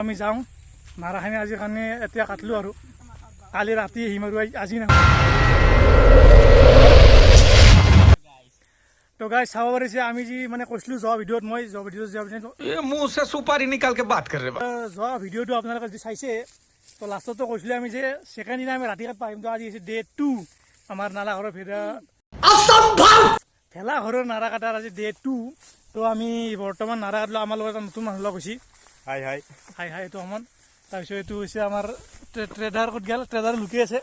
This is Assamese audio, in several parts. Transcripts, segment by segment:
আমি যাওঁ নাৰাখিনি আজিৰ কাৰণে এতিয়া কাটিলোঁ আৰু কালি ৰাতি আহিম আৰু আজি নাহোঁ। तो गाइस চাব পাৰিছে আমি যি মানে কৈছিলোঁ যোৱা ভিডিঅ'ত মই যোৱা ভিডিঅ'টো আপোনালোকে যদি চাইছে তো লাষ্টতো কৈছিলোঁ আমি যে ছেকেণ্ড দিনা আমি ৰাতি পাৰিম। তো আজি হৈছে ডে 2 আমাৰ নাৰাঘৰৰ ভেলাঘৰৰ নাৰা কাটাৰ আজি ডে 2। তো আমি বৰ্তমান নাৰা কাটিলোঁ। আমাৰ লগত এটা নতুন মানুহ লগ হৈছি। হাই হাই হাই হাই এইটো সমন। তাৰপিছত এইটো হৈছে আমাৰ ট্ৰেডাৰ ক'ত গ'ল, ট্ৰেডাৰ লুকি আছে।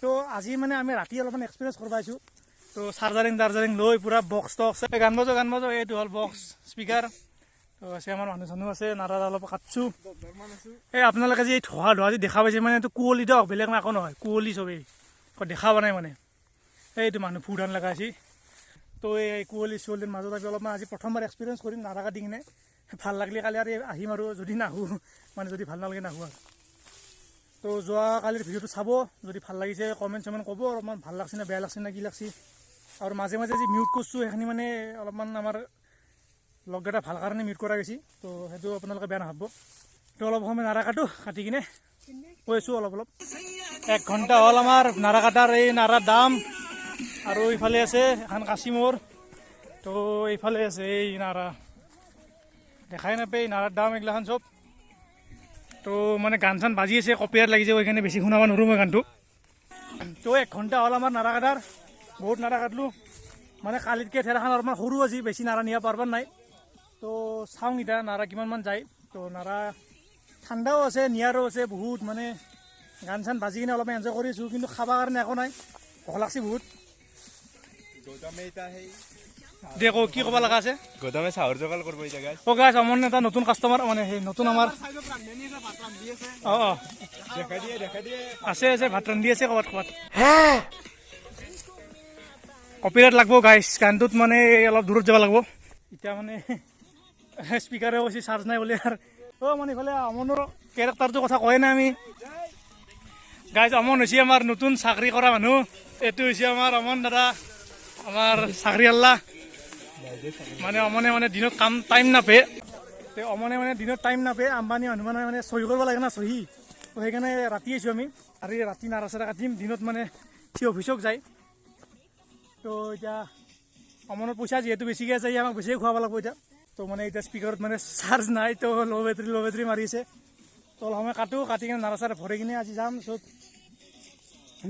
তো আজি মানে আমি ৰাতি অলপমান এক্সপিৰিয়েঞ্চ কৰিব পাইছোঁ। তো চাৰ্জাৰিং লৈ পুৰা বক্স টক্স গান বজাওঁ এইটো হ'ল বক্স স্পীকাৰ। তো আছে আমাৰ মানুহ চানুহ আছে। নাৰা অলপ কাটছোঁ। এই আপোনালোকে যে এই ধোৱা যি দেখা পাইছে মানে এইটো কুঁৱলী দিয়ক, বেলেগ একো নহয়, কুঁৱলী চবেই দেখা পোৱা নাই মানে এইটো মানুহ ফুটান লগাইছি। তো এই কুঁৱলী চুঁৱলীৰ মাজত আমি অলপমান আজি প্ৰথমবাৰ এক্সপিৰিয়েঞ্চ কৰিম নাৰা কাটি কিনে। ভাল লাগিলে কালি আৰু আহিম আৰু যদি নাহোঁ মানে যদি ভাল নালাগে নাহোঁ আৰু। তো যোৱাকালিৰ ভিডিঅ'টো চাব, যদি ভাল লাগিছে কমেণ্ট চমেণ্ট ক'ব অলপমান ভাল লাগছে নে বেয়া লাগছে নে কি লাগছে। আৰু মাজে মাজে যি মিউট কৰিছোঁ সেইখিনি মানে অলপমান আমাৰ লগকেইটা ভাল কাৰণে মিউট কৰা গৈছে। তো সেইটো আপোনালোকে বেয়া নাভাবিব। তো অলপ সময় নাৰা কাটো, কাটি কিনে কৈ আছোঁ অলপ 1 ঘণ্টা হ'ল আমাৰ নাৰা কাটাৰ। এই নাৰাৰ দাম আৰু ইফালে আছে এখন কাচিমৰ। তো এইফালে আছে এই নাৰা দেখাই নাপায় নাৰাৰ দাম এইগিলাখান চব। তো মানে গান চান বাজি আছে, কপিৰাইট লাগি যাব, সেইকাৰণে বেছি শুনাব নোৱাৰোঁ মই গানটো। তো 1 ঘণ্টা হ'ল আমাৰ নাৰা কাটাৰ, বহুত নাৰা কাটলোঁ। মানে কালিতকৈ ঠেলাখন অলপমান সৰু আজি, বেছি নাৰা নিব পাৰিব নাই। তো চাওঁ এতিয়া নাৰা কিমানমান যায়। তো নাৰা ঠাণ্ডাও আছে, নিয়াৰো আছে বহুত, মানে গান চান বাজি কিনে অলপমান এনজয় কৰিছোঁ। কিন্তু খাবৰ কাৰণে একো নাই, ভোক লাগছে বহুত। দে কি ক'ব লগা আছে? গোদামে চাহৰ যোগাৰ কৰিব এতিয়া গাইছ। অ' গাইছ আমাৰ এটা নতুন কাষ্টমাৰ মানে সেই নতুন আমাৰ অঁ দেখাই দিয়ে আছে ভাত ৰান্ধি আছে ক'ৰবাত। কপিৰাইট লাগব গাইছ গানটোত, মানে অলপ দূৰত যাব লাগিব। এতিয়া মানে স্পীকাৰে কৈছে চাৰ্জ নাই বুলি। আৰু মানে ইফালে আমনৰ কেৰেক্টাৰটোৰ কথা কয় নাই আমি গাইছ। আমন হৈছে আমাৰ নতুন চাকৰি কৰা মানুহ। এইটো হৈছে আমাৰ আমন দাদা, আমাৰ চাকৰিয়াল্লা। মানে অমনে মানে দিনত কাম টাইম নাপায়। অমনে মানে দিনত টাইম নাপায়। আম্বানী মানুহ মানে চহী কৰিব লাগে না, চহী। তো সেইকাৰণে ৰাতি আহিছোঁ আমি। আৰু ৰাতি নাৰা চাৰা কাটিম, দিনত মানে সি অফিচক যায়। তো এতিয়া অমনৰ পইচা যিহেতু বেছিকৈ আছে, আমাক বেছিকৈ খুৱাব লাগিব এতিয়া। তো মানে এতিয়া স্পীকাৰত মানে চাৰ্জ নাই, তো ল' বেটাৰী মাৰি আছে। তো অলপ সময় কাটি কিনে নাৰা চাৰা ভৰাই কিনে আজি যাম। চ'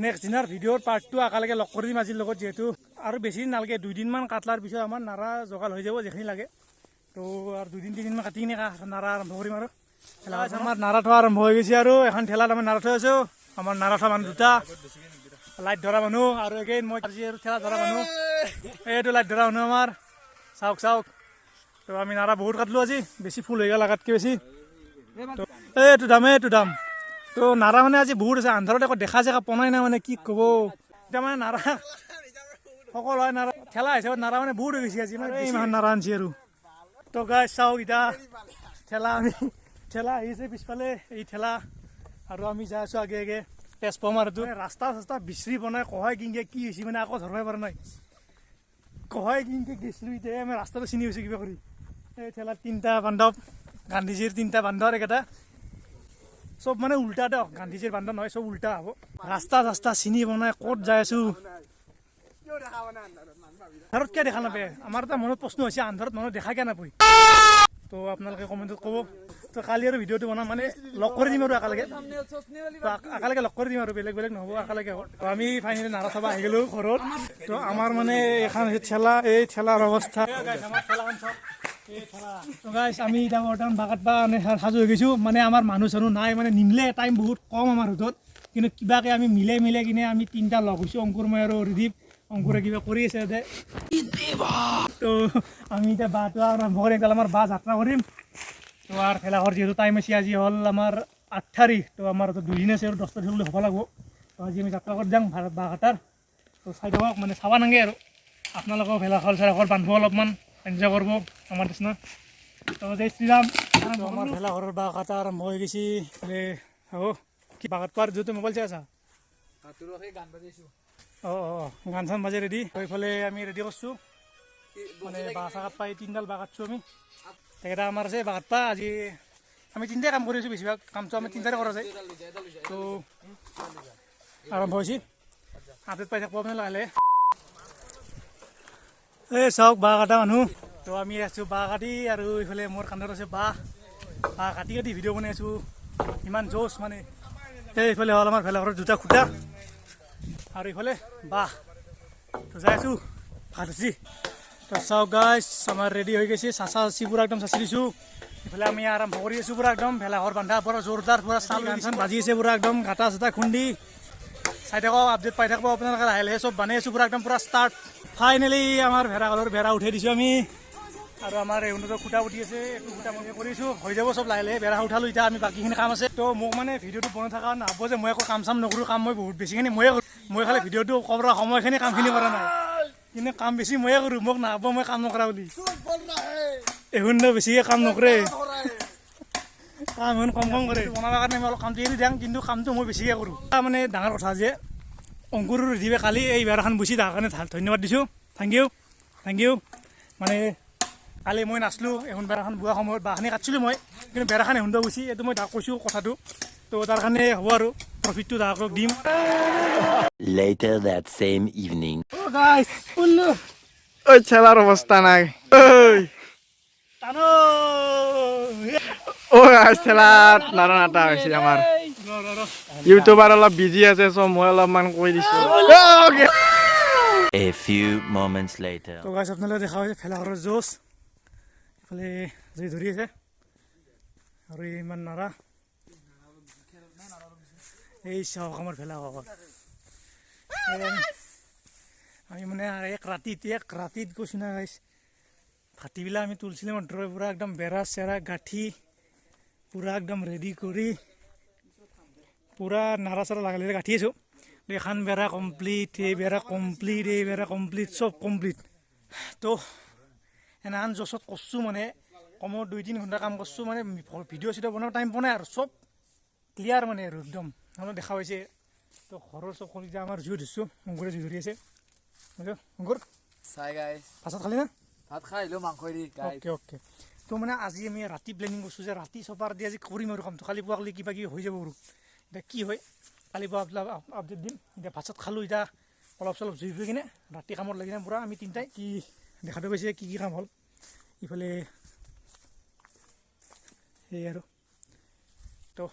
নেক্সট দিনাৰ ভিডিঅ'ৰ পাৰ্টটো একেলগে লগ কৰি দিম আজিৰ লগত, যিহেতু আৰু বেছি দিন নালাগে, 2 দিনমান কাটলাৰ পিছত আমাৰ নাৰা যোগাৰ হৈ যাব যিখিনি লাগে। তো আৰু 2 3 দিনমান কাটি কিনে নাৰা আৰম্ভ কৰিম আৰু। আমাৰ নাৰা থোৱা আৰম্ভ হৈ গৈছে আৰু এখন ঠেলাত আমি নাৰা থৈ আছোঁ। আমাৰ নাৰা থোৱা মানুহ দুটা, লাইট ধৰা মানুহ, আৰু এগেইন মই আজি আৰু ঠেলা ধৰা মানুহ। এইটো লাইট ধৰা মানুহ আমাৰ, চাওক। তো আমি নাৰা বহুত কাটলোঁ আজি, বেছি ফুল হৈ গ'ল লাগাতকৈ বেছি। এইটো দাম। তো নাৰা মানে আজি বহুত আছে, আন্ধাৰত একো দেখা জেগা পনাই নাই, মানে কি ক'ব। এতিয়া মানে নাৰা সকলো হয়, নাৰা ঠেলা হিচাপত নাৰা মানে বহুত হৈ গৈছে আজি, মানে ইমান নাৰা আনছি আৰু। তো গাইছ চাওক এতিয়া ঠেলা আহিছে পিছফালে, এই ঠেলা আৰু আমি যাই আছোঁ আগে তেজপুৰ এইটো ৰাস্তা চাস্তা বিচৰি বনাই কহাই কিনকে কি হৈছে মানে আকৌ ধৰিবই পৰা নাই। কহাই কিনকে গেছিলোঁ, এতিয়া আমি ৰাস্তাটো চিনি হৈছোঁ কিবা কৰি। এই ঠেলাত 3টা বান্ধৱ, গান্ধীজীৰ 3টা বান্ধৱ, একেটা চব মানে উল্টা দিয়ক, গান্ধীজীৰ বান্ধৱ নহয়, চব উল্টা হ'ব। ৰাস্তা চাস্তা চিনি বনাই ক'ত যাই আছোঁ, আন্ধাৰত কিয় দেখা নাপায়? আমাৰ এটা মনত প্ৰশ্ন হৈছে, আন্ধাৰত মানুহ দেখা কিয় নাপায়? তো আপোনালোকে কমেণ্টত ক'ব। তো কালি আৰু ভিডিঅ'টো বনাম, মানে লগ কৰি দিম আৰু একেলগে লগ কৰি দিম আৰু বেলেগ নহ'ব, একেলগে হ'ব। তো আমি ফাইনেলি নাৰা চাব আহি গ'লোঁ ঘৰত। তো আমাৰ মানে এখন ঠেলা, এই ঠেলাৰ অৱস্থা গাইছ। আমি এতিয়া বৰ্তমান বাগাত মানে সাজু হৈ গৈছোঁ। মানে আমাৰ মানুহ চানুহ নাই, মানে নিমিলে, টাইম বহুত কম আমাৰ হাতত। কিন্তু কিবাকৈ আমি মিলাই কিনে আমি 3টা লগ হৈছোঁ, অংকুৰ, মই আৰু ৰিদীপ। অংকুৰে কিবা কৰি আছে ইয়াতে। তো আমি এতিয়া বাটো আৰম্ভ কৰি আমাৰ যাত্ৰা কৰিম। তো আৰু ঠেলাঘৰ যিহেতু টাইম আছে, আজি হ'ল আমাৰ 8 তাৰিখ। তো আমাৰ 2 দিন আছে আৰু 10 তাৰিখলৈ হ'ব লাগিব। তো আজি আমি যাত্ৰা কৰি যাম বাঘাটাৰ। তো চাই থাকক, মানে চাব নাগে আৰু আপোনালোকেও ভেলাঘৰ বান্ধব, অলপমান এনজয় কৰিব আমাৰ নিচিনা। তো জয় শ্ৰীৰাম। আমাৰ ভেলাঘৰৰ বাঘাটা আৰম্ভ হৈ গৈছে। কি বাঘাত পাৰ যিহেতু মোবাইল চাই আছা? গান চান বাজে ৰেডি। এইফালে আমি ৰেডি কৰিছোঁ, মানে বাঁহ চাহ কাটপা 3ডাল বাঁহ কাটছোঁ আমি। এইকেইটা আমাৰ আছে বাঁহ কাটপা। আজি আমি তিনিটাই কাম কৰি আছোঁ, বেছিভাগ কামটো আমি তিনিটাৰে কৰা যায়। তো আৰম্ভ হৈছে, আপডেট পাই থাকিব আপুনি লাহে লাহে। এই চাওক বাঁহ কাটা মানুহ। তো আমি আছোঁ বাঁহ কাটি, আৰু এইফালে মোৰ কান্ধত আছে বাঁহ কাটি কাটি ভিডিঅ' বনাই আছোঁ। ইমান জোচ মানে। এইফালে হ'ল আমাৰ ভেলাঘৰৰ দুটা খুটা, আৰু এইফালে বাঁহ। তো যাই আছোঁ ভাত আছে। তো চাওক গাইছ, আমাৰ ৰেডি হৈ গৈছে, চাচা চাচি পূৰা একদম চাচি দিছোঁ। এইফালে আমি আৰম্ভ কৰি আছোঁ পূৰা একদম ভেলাঘৰ বান্ধা পূৰা জোৰদাৰ, পূৰা চাল গান চান বাজি আছে পূৰা একদম, গাটা চাটা খুন্দি চাই থাকক, আপডেট পাই থাকিব আপোনালোকে লাহে লাহে। চব বানাই আছোঁ পূৰা একদম পূৰা ষ্টাৰ্ট। ফাইনেলি আমাৰ ভেলাঘৰৰ বেৰা উঠাই দিছোঁ আমি, আৰু আমাৰ এই উন্নত খুটা উঠি আছে, এইটো খুটা মই কৰিছোঁ, হৈ যাব চব লাহে লাহে। বেৰা উঠালোঁ, এতিয়া আমি বাকীখিনি কাম আছে। তো মোক মানে ভিডিঅ'টো বনাই থকা নাপাব যে মই একো কাম চাম নকৰোঁ, কাম মই বহুত বেছিখিনি ময়ে কৰোঁ। মই খালি ভিডিঅ'টো কৰা সময়খিনি কামখিনি কৰা নাই, কিন্তু কাম বেছি ময়ে কৰোঁ। মোক নাপাব মই কাম নকৰা বুলি। এখন বেছিকৈ কাম নকৰে, কাম এখন কম কম কৰে। বনাবৰ কাৰণে মই অলপ কামটো এৰি দিওঁ, কিন্তু কামটো মই বেছিকৈ কৰোঁ। মানে ডাঙৰ কথা যে অংকুৰৰ ৰিধিবে কালি এই বেৰাখন বুচি তাৰ কাৰণে ধন্যবাদ দিছোঁ। Thank you. মানে কালি মই নাচলোঁ, এখন বেৰাখন বোৱা সময়ত বাঁহখিনি কাটিছিলোঁ মই, কিন্তু বেৰাখন এহুন্দ গুচি, এইটো মই তাক কৈছোঁ কথাটো। তো তাৰ কাৰণে হ'ব আৰু প্ৰফিটটো তাহাকক দিম। Later that same evening. ওই ছেলাৰ অবস্থা নাই। ও আজ ছেলাৰ নাৰানাটা হৈছে আমাৰ। ইউটিউবাৰ অলপ বিজি আছে, চ মই অলপমান কৈ দিছোঁ। A few moments later. তো গাইছ আপোনালোকে দেখা হৈছে ভেলাঘৰৰ জোচ, এইফালে জুই ধৰি আছে, আৰু ইমান নাৰা। এই চাওক আমাৰ ভেলাঘৰ। আমি মানে এক ৰাতিত কৈছোঁ না গাইছ, ভাটিবিলাক আমি তুলিছিলোঁ মাত্ৰ, পূৰা একদম বেৰা চেৰা গাঁঠি পূৰা একদম ৰেডি কৰি পূৰা নাৰা চাৰা লাগাই লাগাই গাঁঠি আছোঁ। এখন বেৰা কমপ্লিট, এই বেৰা কমপ্লিট, চব কমপ্লিট। তো এনেহান জছত কৰিছোঁ মানে, কমেও 2-3 ঘণ্টা কাম কৰিছোঁ, মানে ভিডিঅ' চিডিঅ' বনাব টাইম পোৱা নাই আৰু, চব ক্লিয়াৰ মানে আৰু একদম অলপ দেখা পাইছে। তো ঘৰৰ চব কৰি আমাৰ জুই ধৰিছোঁ, অংকুৰে জুই ধৰি আছে। অংকুৰ চাই গাইছ, পাছত খালি না? ভাত খাই আহিলোঁ মাংসইদি গাইছ। অ'কে। তো মানে আজি আমি ৰাতি প্লেনিং কৰিছোঁ যে ৰাতি চপাৰ দি আজি কৰিম আৰু কামটো, কালি পুৱাকলি কিবা কিবি হৈ যাব বাৰু। এতিয়া কি হয় কালি পুৱা আপডেট দিম। এতিয়া ভাত চাত খালোঁ, এতিয়া অলপ চলপ জুই ফুৰি কিনে ৰাতি কামত লাগি যাম পূৰা আমি তিনিটাই। কি দেখাটো পাইছে কি কাম হ'ল, ইফালে সেই আৰু তো